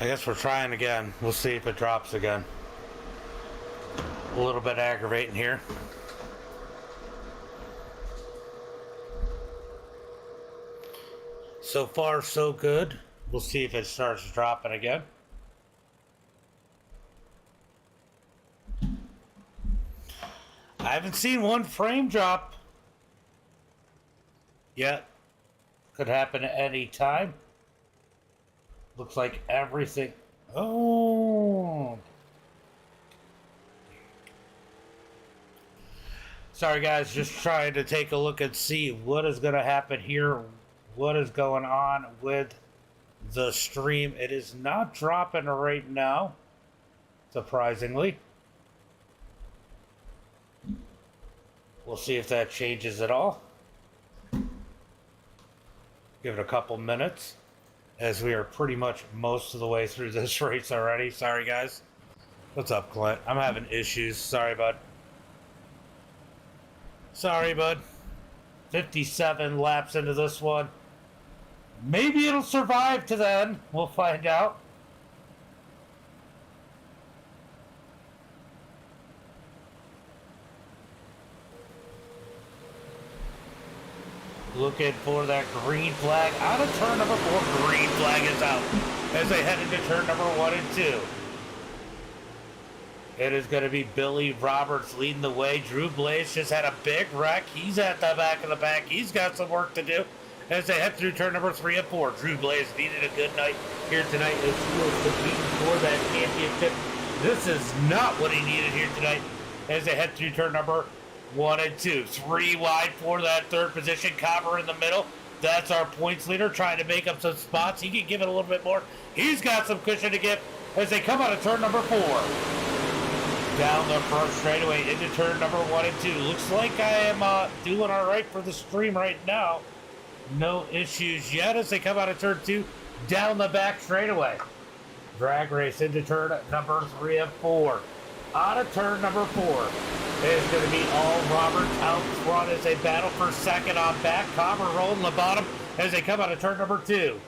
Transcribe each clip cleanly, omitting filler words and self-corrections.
I guess we're trying again. We'll see if it drops again. A little bit aggravating here. So far, so good. We'll see if it starts dropping again. I haven't seen one frame drop yet. Could happen at any time. Looks like everything. Oh. Sorry guys, just trying to take a look and see what is going to happen here. What is going on with the stream. It is not dropping right now, surprisingly. We'll see if that changes at all. Give it a couple minutes, as we are pretty much most of the way through this race already. Sorry guys. What's up, Clint? I'm having issues. Sorry, bud. Sorry, bud. 57 laps into this one. Maybe it'll survive to then. We'll find out. Looking for that green flag out of turn number 4. Green flag is out as they head into turn number 1 and 2. It is going to be Billy Roberts leading the way. Drew Blaze just had a big wreck. He's at the back of the pack. He's got some work to do as they head through turn number 3 and 4. Drew Blaze needed a good night here tonight as he was competing for that championship. This is not what he needed here tonight as they head through turn number 1 and 2. 3 wide for that third position. Cobber in the middle. That's our points leader trying to make up some spots. He can give it a little bit more. He's got some cushion to give as they come out of turn number 4. Down the front straightaway into turn number 1 and 2. Looks like I am doing all right for the stream right now. No issues yet as they come out of turn 2. Down the back straightaway. Drag race into turn number 3 and 4. Out of turn number 4 is going to be all Roberts out front as they battle for second on back. Cobber rolling the bottom as they come out of turn number 2.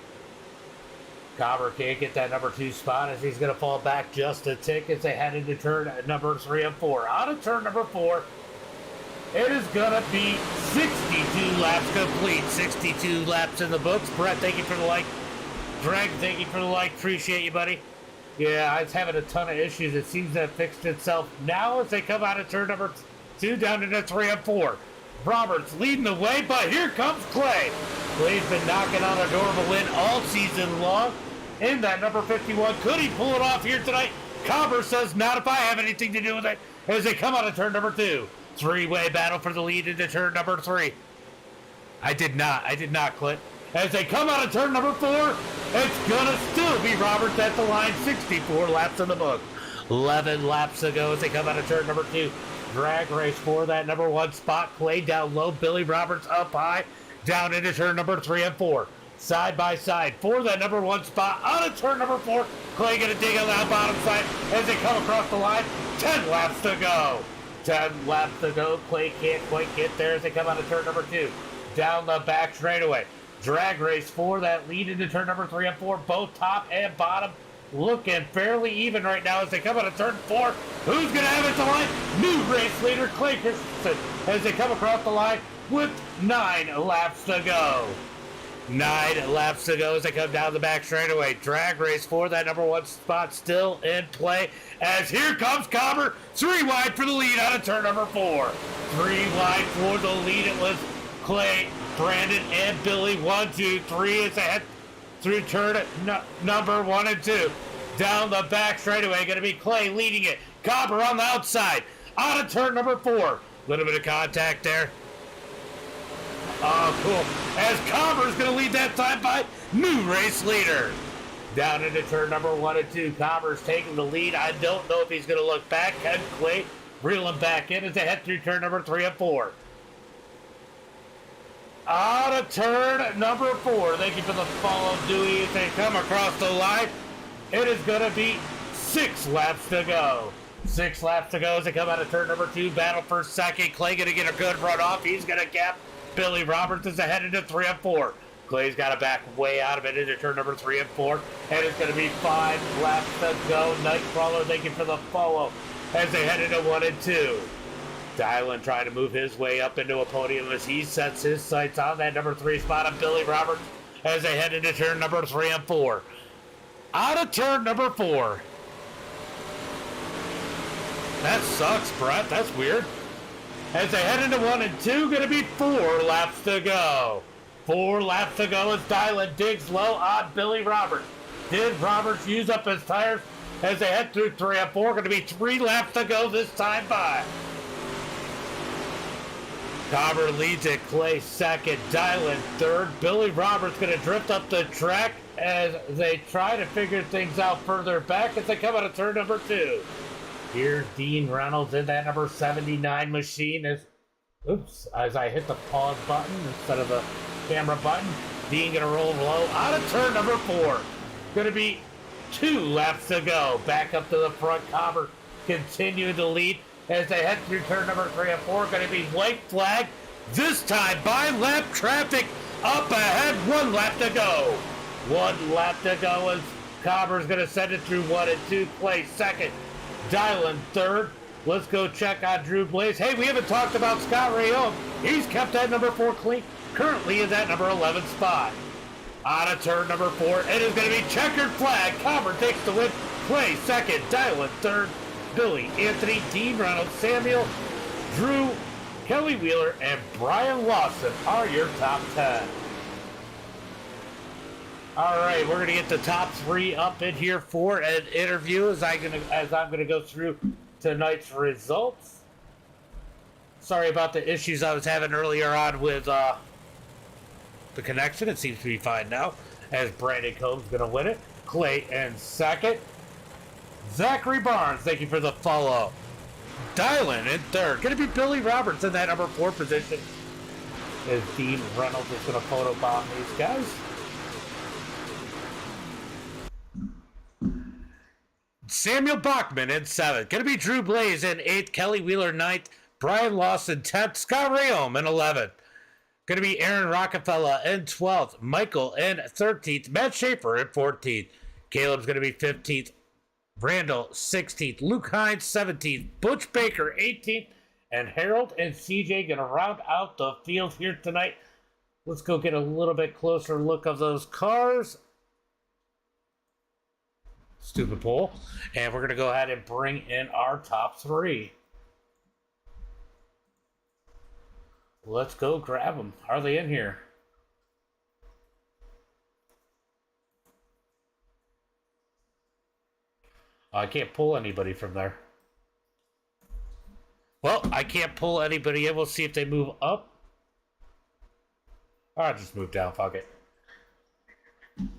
Cobber can't get that number 2 spot as he's going to fall back just a tick as they head into turn number 3 and 4. Out of turn number 4, it is going to be 62 laps complete. 62 laps in the books. Brett, thank you for the like. Greg, thank you for the like. Appreciate you, buddy. Yeah, I was having a ton of issues. It seems to have fixed itself now as they come out of turn number 2 down into 3 and 4. Roberts leading the way, but here comes Clay. Clay's been knocking on the door of a win all season long in that number 51. Could he pull it off here tonight? Cobber says, not if I have anything to do with it, as they come out of turn number 2. 3-way battle for the lead into turn number 3. I did not, Clint. As they come out of turn number 4, it's gonna still be Roberts at the line. 64 laps in the book. 11 laps to go as they come out of turn number 2. Drag race for that number 1 spot. Clay down low. Billy Roberts up high. Down into turn number 3 and 4. Side by side for that number 1 spot. Out of turn number 4. Clay gonna dig on that bottom side as they come across the line. 10 laps to go. 10 laps to go. Clay can't quite get there as they come out of turn number 2. Down the back straightaway. Drag race for that lead into turn number 3 and 4. Both top and bottom looking fairly even right now as they come out of turn 4. Who's going to have it to line? New race leader Clay Christensen as they come across the line with 9 laps to go. 9 laps to go as they come down the back straightaway. Drag race for that number 1 spot still in play as here comes Cobber. 3 wide for the lead out of turn number 4. 3 wide for the lead. It was Clay, Brandon, and Billy. 1, 2, 3 as they head through turn number 1 and 2. Down the back straightaway, going to be Clay leading it. Cobber on the outside. Out of turn number 4. Little bit of contact there. Oh, cool. As Cobber's going to lead that time by new race leader. Down into turn number 1 and 2. Cobber's taking the lead. I don't know if he's going to look back. Can Clay reel him back in as they head through turn number 3 and 4. Out of turn number 4. Thank you for the follow, Dewey. As they come across the line, it is going to be 6 laps to go. 6 laps to go as they come out of turn number 2. Battle for second. Clay going to get a good run off. He's going to gap Billy Roberts as they head into 3 and 4. Clay's got to back way out of it into turn number 3 and 4. And it's going to be 5 laps to go. Nightcrawler thank you for the follow as they head into 1 and 2. Dylan trying to move his way up into a podium as he sets his sights on that number 3 spot of Billy Roberts as they head into turn number 3 and 4. Out of turn number 4. That sucks, Brett. That's weird. As they head into 1 and 2, going to be 4 laps to go. 4 laps to go as Dylan digs low on Billy Roberts. Did Roberts use up his tires as they head through 3 and 4? Going to be 3 laps to go this time by. Cobber leads it, Clay second, Dylan third. Billy Roberts going to drift up the track as they try to figure things out further back as they come out of turn number 2. Here's Dean Reynolds in that number 79 machine as I hit the pause button instead of the camera button. Dean going to roll low out of turn number 4. Going to be 2 laps to go. Back up to the front. Cobber continuing to lead as they head through turn number 3 and 4. Going to be white flag. This time by lap traffic up ahead. 1 lap to go. 1 lap to go as Cobber's going to send it through 1 and 2. Clay second. Dylan third. Let's go check on Drew Blaze. Hey, we haven't talked about Scott Rayone. He's kept that number 4 clean. Currently is at number 11 spot. On a turn number 4, it is going to be checkered flag. Cobber takes the win. Clay second. Dylan third. Billy, Anthony, Dean Reynolds, Samuel, Drew, Kelly Wheeler, and Brian Lawson are your top 10. All right, we're going to get the top 3 up in here for an interview as I'm going to go through tonight's results. Sorry about the issues I was having earlier on with the connection. It seems to be fine now as Brandon Combs going to win it. Clay in second. Zachary Barnes, thank you for the follow. Dylan in third. Going to be Billy Roberts in that number 4 position as Dean Reynolds is going to photobomb these guys. Samuel Bachman in 7th. Going to be Drew Blaze in 8th. Kelly Wheeler 9th. Brian Lawson 10th. Scott Rayome in 11th. Going to be Aaron Rockefeller in 12th. Michael in 13th. Matt Schaefer in 14th. Caleb's going to be 15th. Randall 16th. Luke Hines 17th. Butch Baker 18th. And Harold and CJ going to round out the field here tonight. Let's go get a little bit closer look of those cars. Stupid poll. And we're going to go ahead and bring in our top 3. Let's go grab them. Are they in here? I can't pull anybody from there. Well, I can't pull anybody in. We'll see if they move up. I'll just move down. Fuck it.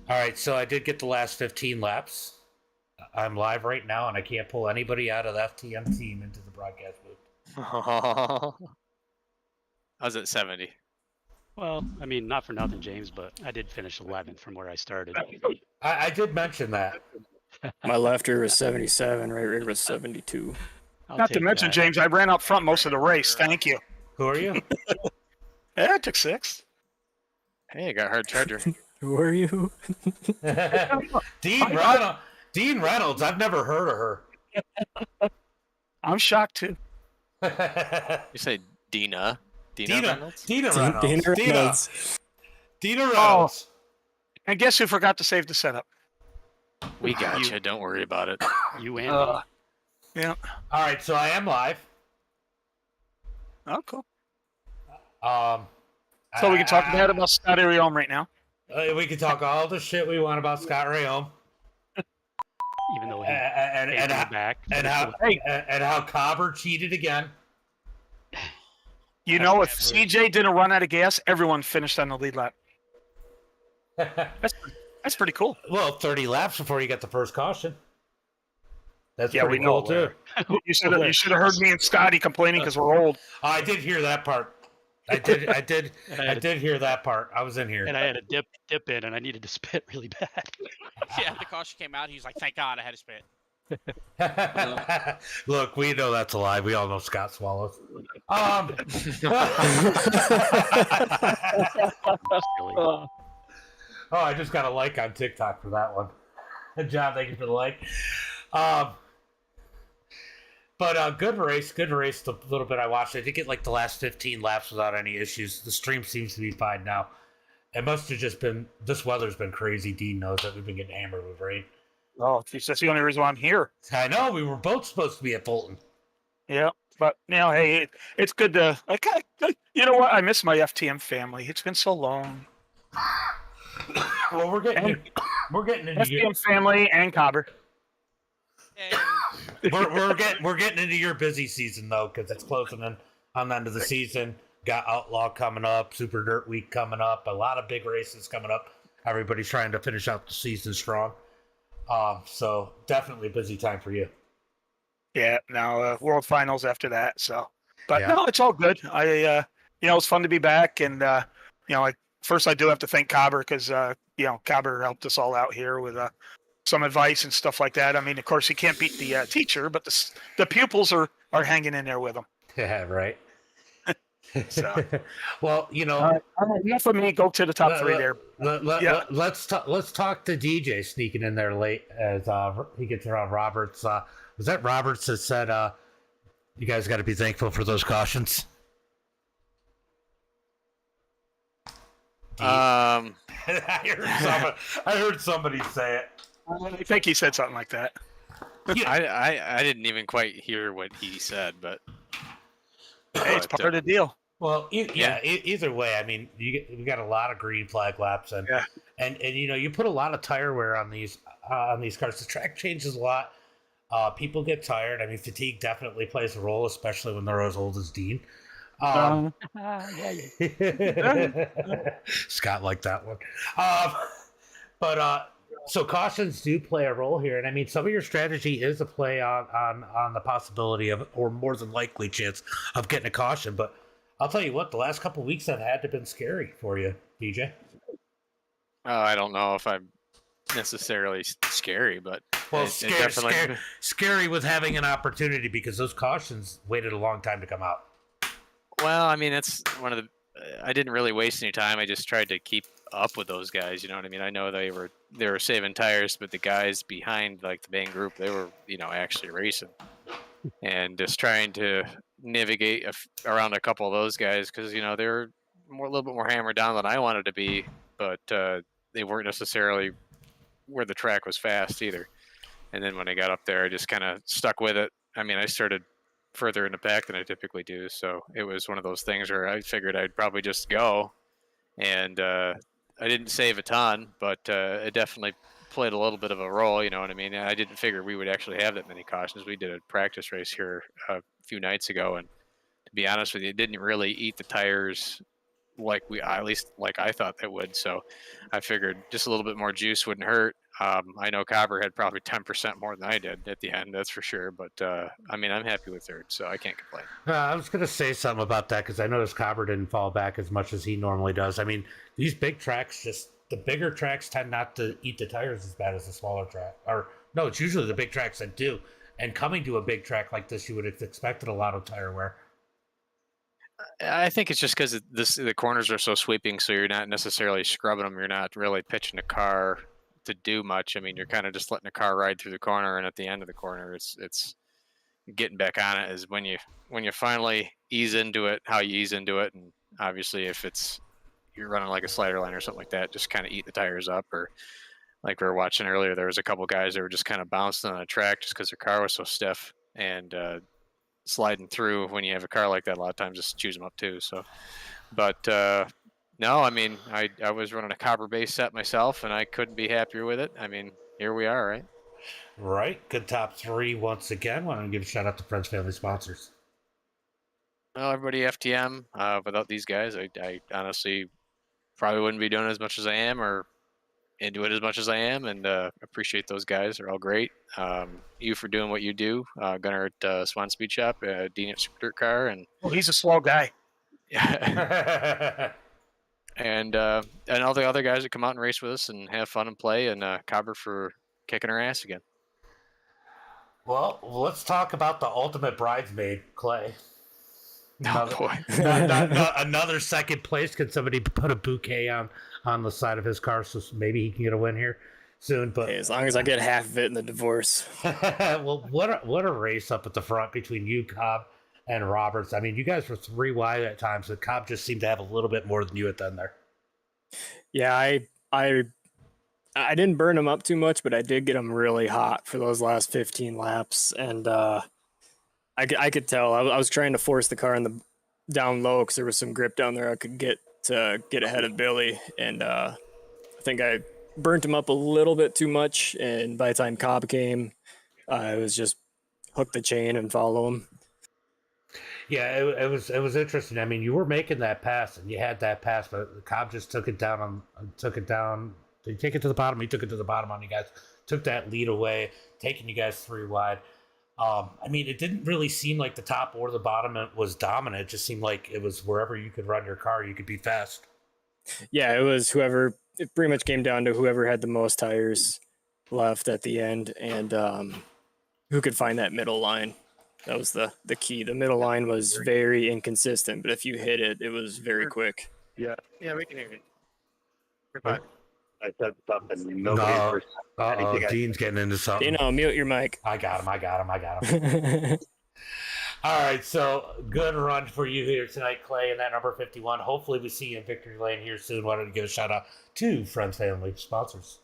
All right, so I did get the last 15 laps. I'm live right now, and I can't pull anybody out of the FTM team into the broadcast booth. I was at 70. Well, I mean, not for nothing, James, but I did finish 11th from where I started. I did mention that. My left rear was 77, right rear was 72. Not to mention, James, I ran up front most of the race. Thank you. Who are you? Yeah, I took 6. Hey, I got a hard charger. Who are you? Dean Reynolds. I've never heard of her. I'm shocked too. You say Dina? Dina Reynolds? Dina Reynolds. Dina Reynolds. Oh, and guess who forgot to save the setup? We got you. Don't worry about it. You and me. Yeah. All right, so I am live. Oh, cool. So we can talk about Scott Rayome right now. We can talk all the shit we want about Scott Rayome. Even though he and how Cobber cheated again. You know, if CJ didn't run out of gas, everyone finished on the lead lap. That's pretty cool. Well, 30 laps before you get the first caution. That's pretty we cool too. You should have heard me and Scotty complaining because we're old. I did hear that part. I did hear that part. I was in here. And I had a dip in, and I needed to spit really bad. Yeah, the caution came out. He was like, "Thank God I had to spit." Look, we know that's a lie. We all know Scott swallows. Oh, I just got a like on TikTok for that one. John, thank you for the like. Um, but good race. The little bit I watched. I did get like the last 15 laps without any issues. The stream seems to be fine now. It must have just been, this weather's been crazy. Dean knows that we've been getting hammered with rain. Oh, geez, that's the only reason why I'm here. I know, we were both supposed to be at Fulton. Yeah, but hey, it's good to. You know what? I miss my FTM family. It's been so long. Well, we're getting into FTM family and Cobber. And we're getting into your busy season though, because it's closing in on the end of the season. Got Outlaw coming up, Super Dirt Week coming up, a lot of big races coming up. Everybody's trying to finish out the season strong. So definitely a busy time for you. Yeah, now World Finals after that. So, but Yeah. no, it's all good. It's fun to be back, and first I do have to thank Cobber because Cobber helped us all out here with some advice and stuff like that. I mean, of course, he can't beat the teacher, but the pupils are hanging in there with him. Yeah, right. So, well, enough of me. Go to the top three there. Let's talk to DJ sneaking in there late as he gets around Roberts. Was that Roberts that said you guys got to be thankful for those cautions? Um, I heard somebody say it. I think he said something like that. I didn't even quite hear what he said, but Hey, it's part of the deal. Well, either way, I mean, we got a lot of green flag laps, and you put a lot of tire wear on these cars. The track changes a lot. People get tired. I mean, fatigue definitely plays a role, especially when they're as old as Dean. Scott liked that one. So cautions do play a role here, and I mean, some of your strategy is a play on the possibility of, or more than likely chance of getting a caution. But I'll tell you what, the last couple of weeks have had to been scary for you, DJ. I don't know if I'm necessarily scary, but scary with having an opportunity because those cautions waited a long time to come out. Well, I mean, that's one of the. I didn't really waste any time. I just tried to keep up with those guys. You know what I mean? I know they were saving tires, but the guys behind like the main group, they were actually racing, and just trying to navigate around a couple of those guys because they were a little bit more hammered down than I wanted to be, but they weren't necessarily where the track was fast either. And then when I got up there, I just kind of stuck with it. I mean, I started further in the back than I typically do, so it was one of those things where I figured I'd probably just go, and I didn't save a ton, but it definitely played a little bit of a role. You know what I mean? I didn't figure we would actually have that many cautions. We did a practice race here a few nights ago, and to be honest with you, it didn't really eat the tires at least I thought that would. So I figured just a little bit more juice wouldn't hurt. I know Cobber had probably 10% more than I did at the end, that's for sure. But I mean, I'm happy with third, so I can't complain. I was going to say something about that because I noticed Cobber didn't fall back as much as he normally does. I mean, these big tracks, the bigger tracks tend not to eat the tires as bad as the smaller track. Or no, it's usually the big tracks that do. And coming to a big track like this, you would have expected a lot of tire wear. I think it's just because the corners are so sweeping, so you're not necessarily scrubbing them. You're not really pitching the car to do much. I mean, you're kind of just letting the car ride through the corner, and at the end of the corner, it's getting back on it is when you finally ease into it, how you ease into it, and obviously if you're running like a slider line or something like that, just kind of eat the tires up. Or like we were watching earlier, there was a couple guys that were just kind of bouncing on the track just because their car was so stiff, and sliding through when you have a car like that a lot of times just chews them up too. So, but no, I mean, I was running a copper base set myself, and I couldn't be happier with it. I mean, here we are, right? Right. Good top three once again. Want to give a shout out to Friends, Family, Sponsors. Well, everybody FTM. Without these guys, I honestly probably wouldn't be doing as much as I am or into it as much as I am, and appreciate those guys. They're all great. You for doing what you do. Gunnar at Swan Speed Shop, Dean at Super Dirt Car, and he's a slow guy. Yeah. and all the other guys that come out and race with us and have fun and play, and Cobber for kicking our ass again. Well, let's talk about the ultimate bridesmaid, Clay. Oh boy. Another second place. Could somebody put a bouquet on the side of his car so maybe he can get a win here soon? But Hey, as long as I get half of it in the divorce. well, what a race up at the front between you, Cobb, and Roberts. I mean, you guys were 3 wide at times, but Cobb just seemed to have a little bit more than you had done there. Yeah, I didn't burn them up too much, but I did get them really hot for those last 15 laps, and I could tell I was trying to force the car in the down low because there was some grip down there I could get to get ahead of Billy, and I think I burnt him up a little bit too much, and by the time Cobb came, I was just hook the chain and follow him. Yeah, it was interesting. I mean, you were making that pass, and you had that pass, but Cobb just took it down. Did he take it to the bottom? He took it to the bottom on you guys. Took that lead away, taking you guys 3 wide. I mean, it didn't really seem like the top or the bottom was dominant. It just seemed like it was wherever you could run your car, you could be fast. Yeah, it was whoever. It pretty much came down to whoever had the most tires left at the end, and who could find that middle line. That was the key. The middle line was very inconsistent, but if you hit it, it was very quick. Yeah, we can hear you. You're Huh? fine. I said something. Nobody heard anything I Dean's getting into something. You know, mute your mic. I got him. All right, so good run for you here tonight, Clay, in that number 51. Hopefully we see you in victory lane here soon. Wanted to give a shout out to friends, family, sponsors.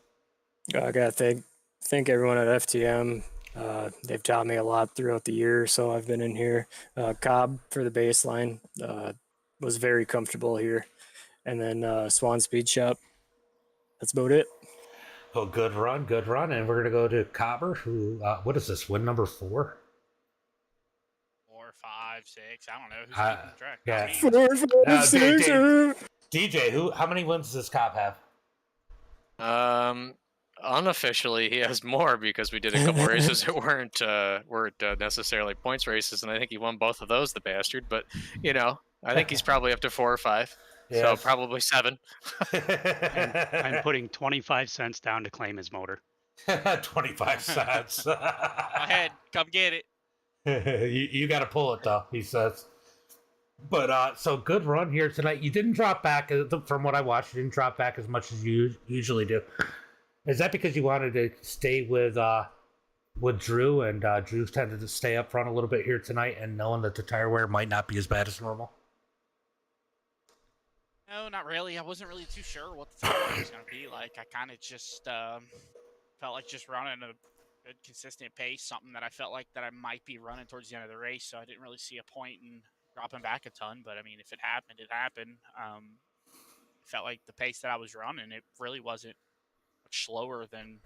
I gotta thank everyone at FTM. They've taught me a lot throughout the year, so I've been in here. Cobb for the baseline was very comfortable here, and then Swan Speed Shop. That's about it. Oh, good run, and we're gonna go to Cobber. Who? What is this? Win number 4? 4, 5, 6. I don't know who's keeping track. yeah. I mean, 4, 5, 6. DJ, how many wins does Cobb have? Unofficially, he has more because we did a couple races that weren't necessarily points races, and I think he won both of those, the bastard. But you know, I think he's probably up to 4 or 5, so probably 7. I'm putting 25 cents down to claim his motor. 25 cents. go ahead, come get it. you got to pull it though, he says. But so good run here tonight. You didn't drop back, from what I watched. You didn't drop back as much as you usually do. Is that because you wanted to stay with Drew, and Drew tended to stay up front a little bit here tonight, and knowing that the tire wear might not be as bad as normal? No, not really. I wasn't really too sure what the time was going to be like. I kind of just felt like just running a good, consistent pace, something that I felt like that I might be running towards the end of the race, so I didn't really see a point in dropping back a ton. But, I mean, if it happened, it happened. It felt like the pace that I was running, it really wasn't much slower than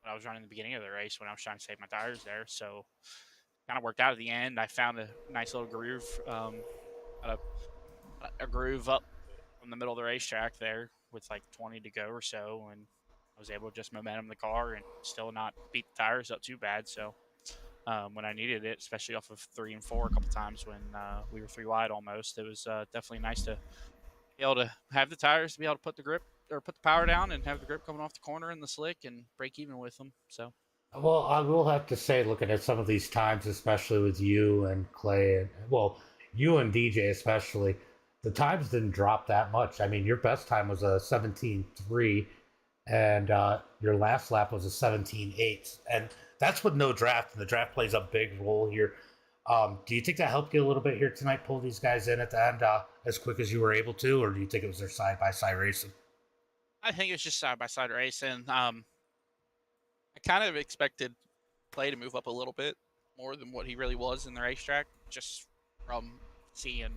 what I was running in the beginning of the race when I was trying to save my tires there. So kind of worked out at the end. I found a nice little groove, a groove up in the middle of the racetrack there with like 20 to go or so, and I was able to just momentum the car and still not beat the tires up too bad. So when I needed it, especially off of 3 and 4 a couple times when we were 3 wide almost, it was definitely nice to be able to have the tires to be able to put the grip or put the power down and have the grip coming off the corner in the slick and break even with them. So, well, I will have to say, looking at some of these times, especially with you and Clay, and you and DJ especially, the times didn't drop that much. I mean, your best time was a 17.3, and your last lap was a 17.8, and that's with no draft, and the draft plays a big role here. Do you think that helped you a little bit here tonight, pull these guys in at the end as quick as you were able to, or do you think it was their side-by-side racing? I think it's just side-by-side racing. I kind of expected Clay to move up a little bit more than what he really was in the racetrack, just from seeing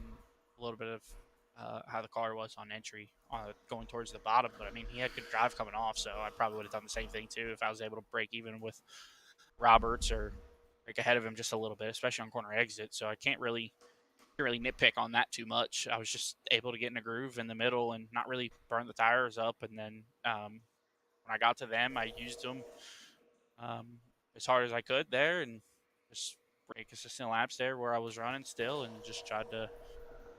a little bit of how the car was on entry, going towards the bottom. But, I mean, he had good drive coming off, so I probably would have done the same thing, too, if I was able to break even with Roberts or break ahead of him just a little bit, especially on corner exit. So I can't really nitpick on that too much. I was just able to get in a groove in the middle and not really burn the tires up. And then when I got to them, I used them as hard as I could there and just break consistent laps there where I was running still and just tried to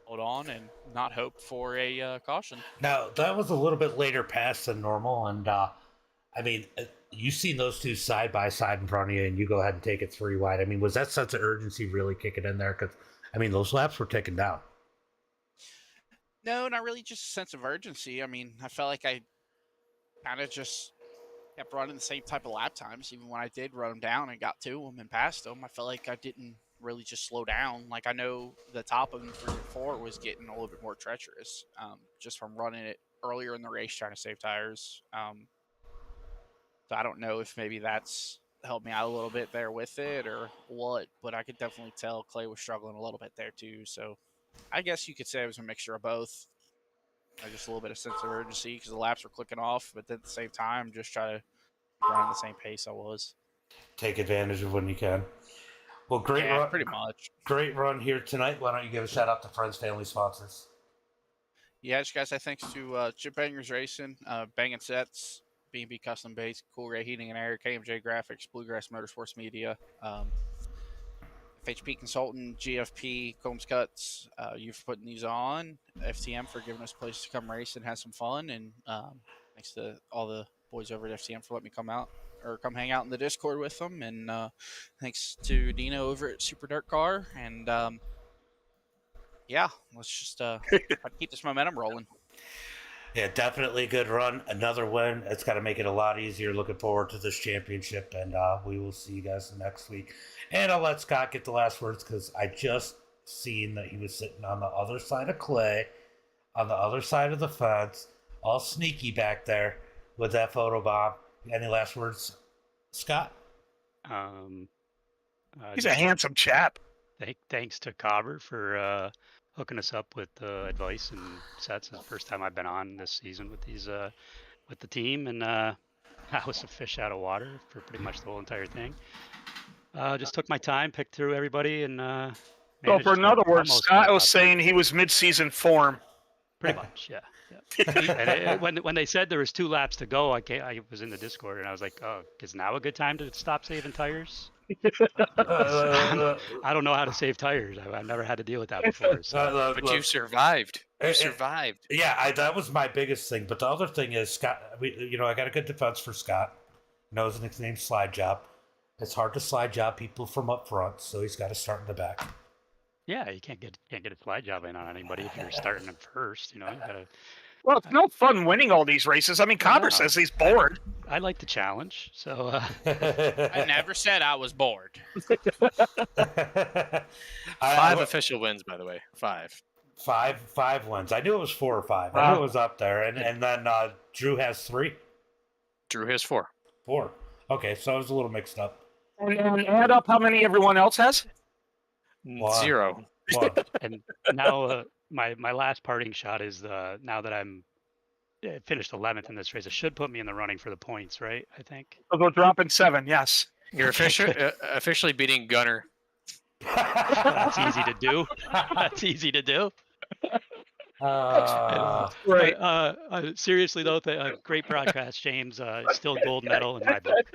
hold on and not hope for a caution. Now, that was a little bit later pass than normal, and I mean, you seen those two side by side in front of you, and you go ahead and take it 3 wide. I mean, was that sense of urgency really kicking in there? Because I mean, those laps were taken down. No, not really. Just a sense of urgency. I mean, I felt like I kind of just kept running the same type of lap times, even when I did run them down and got to them and passed them. I felt like I didn't really just slow down. Like I know the top of them 3 and 4 was getting a little bit more treacherous, just from running it earlier in the race trying to save tires. So I don't know if maybe that's helped me out a little bit there with it or what, but I could definitely tell Clay was struggling a little bit there too. So I guess you could say it was a mixture of both. Just a little bit of sense of urgency because the laps were clicking off, but at the same time, just try to run at the same pace I was. Take advantage of when you can. Well, great run. Pretty much. Great run here tonight. Why don't you give a shout out to friends, family, sponsors? Yeah, just guys, thanks to Chip Bangers Racing, Bangin' Sets, B&B Custom Base, Cool Ray Heating and Air, KMJ Graphics, Bluegrass Motorsports Media, FHP Consultant, GFP, Combs Cuts, you for putting these on, FTM for giving us a place to come race and have some fun, and thanks to all the boys over at FTM for letting me come out or come hang out in the Discord with them, and thanks to Dino over at Super Dirt Car, and yeah, let's just keep this momentum rolling. Yeah, definitely a good run. Another win. It's got to make it a lot easier. Looking forward to this championship, and we will see you guys next week. And I'll let Scott get the last words because I just seen that he was sitting on the other side of Clay, on the other side of the fence, all sneaky back there with that photo bomb. Any last words, Scott? He's a handsome chap. Thanks to Cobber for hooking us up with advice and sets. It's the first time I've been on this season with these with the team, and I was a fish out of water for pretty much the whole entire thing. Just took my time, picked through everybody, and so for in other words, Scott was saying he was mid-season form. Pretty much, yeah. And when they said there was 2 laps to go, I was in the Discord and I was like, oh, is now a good time to stop saving tires? I don't know how to save tires. I've never had to deal with that before. So. But you survived. You survived. Yeah, that was my biggest thing. But the other thing is, Scott, I got a good defense for Scott. Knows his name's Slide Job. It's hard to slide job people from up front, so he's got to start in the back. Yeah, you can't get a slide job in on anybody if you're starting them first. You gotta. Well, it's no fun winning all these races. I mean, Cobber says he's bored. I like the challenge, so. I never said I was bored. 5 official wins, by the way. 5. 5 wins. I knew it was 4 or 5. I knew it was up there, and then Drew has 3. Drew has 4. 4. Okay, so I was a little mixed up. And add up how many everyone else has. 0. And now my last parting shot is now that I'm finished 11th in this race, it should put me in the running for the points, right? I think. I'll go dropping 7. Yes. You're officially beating Gunner. That's easy to do. That's easy to do. Right. Seriously though, great broadcast, James. Still gold medal in my book.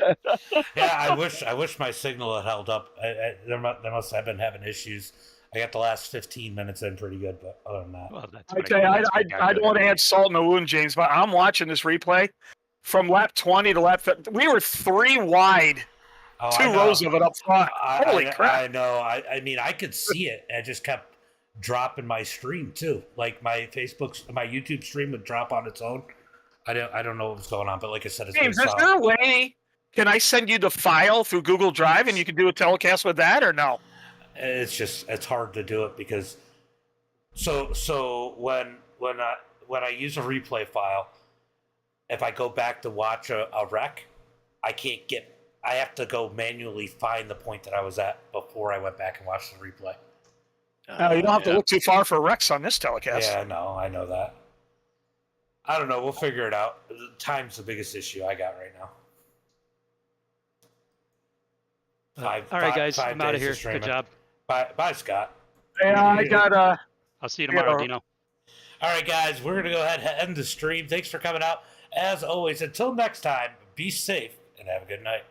Yeah, I wish my signal had held up. They must have been having issues. I got the last 15 minutes in pretty good, but other than that, well, that's I don't want to add salt in the wound, James, but I'm watching this replay from lap 20 to lap 50. We were 3 wide. 2 rows of it up front. Holy crap! I know. I mean, I could see it. I just kept dropping my stream too. Like my YouTube stream would drop on its own. I don't know what was going on, but like I said, it's James, is there a way? Can I send you the file through Google Drive and you can do a telecast with that, or no? It's hard to do it because so when I use a replay file, if I go back to watch a rec, I have to go manually find the point that I was at before I went back and watched the replay. You don't have to look too far for wrecks on this telecast. Yeah, no, I know that. I don't know. We'll figure it out. Time's the biggest issue I got right now. All right, guys, I'm out of here. Good job. Bye, Scott. Yeah, I got I'll see you tomorrow, Dino. All right, guys, we're gonna go ahead and end the stream. Thanks for coming out. As always, until next time, be safe and have a good night.